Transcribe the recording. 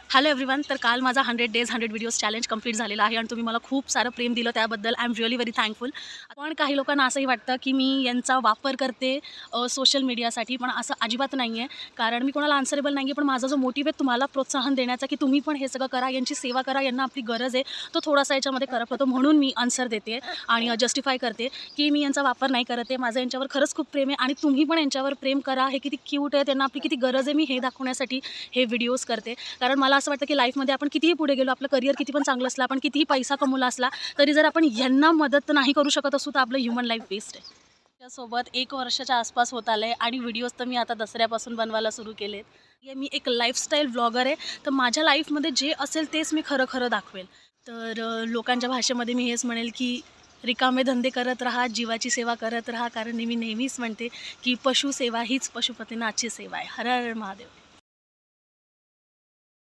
Hello everyone. तर काल माझा 100 डेज 100 व्हिडिओज चॅलेंज कंप्लीट झालेला आहे आणि तुम्ही मला खूप सारं प्रेम दिलं त्याबद्दल I am really very thankful. पण काही लोकांना असंही वाटतं की मी यांचा वापर करते सोशल मीडियासाठी, पण असं अजिबात नाही आहे. कारण मी कोणाला आन्सरेबल नाही आहे, पण माझा जो मोटिव्ह आहे तुम्हाला प्रोत्साहन देण्याचा की तुम्ही पण हे सगळं करा, यांची सेवा करा, यांना आपली गरज आहे, तो थोडासा याच्यामध्ये करत होतो. म्हणून मी आन्सर देते आणि जस्टिफाय करते की मी यांचा वापर नाही करत आहे. माझं यांच्यावर खरंच खूप प्रेम आहे आणि तुम्ही पण यांच्यावर प्रेम करा. हे किती क्यूट आहे, त्यांना आपली किती गरज आहे, मी हे दाखवण्यासाठी हे व्हिडिओज करते. कारण मला असं वाटतं की लाईफमध्ये आपण कितीही पुढे गेलो, आपलं करिअर किती पण चांगलं असलं, आपण कितीही पैसा कमवला असला, तरी जर आपण यांना मदत नाही करू शकत असू तर आपलं ह्युमन लाईफ वेस्ट आहे. त्यासोबत 1 वर्षाच्या आसपास होत आलं आहे आणि व्हिडिओज तर मी आता दसऱ्यापासून बनवायला सुरू केलेत. मी एक लाईफस्टाईल व्लॉगर आहे, तर माझ्या लाईफमध्ये जे असेल तेच मी खरं खरं दाखवेल. तर लोकांच्या भाषेमध्ये मी हेच म्हणेल की रिकामे धंदे करत राहा, जीवाची सेवा करत राहा. कारण मी नेहमीच म्हणते की पशुसेवा हीच पशुपतीनाथची सेवा आहे. हर हर महादेव.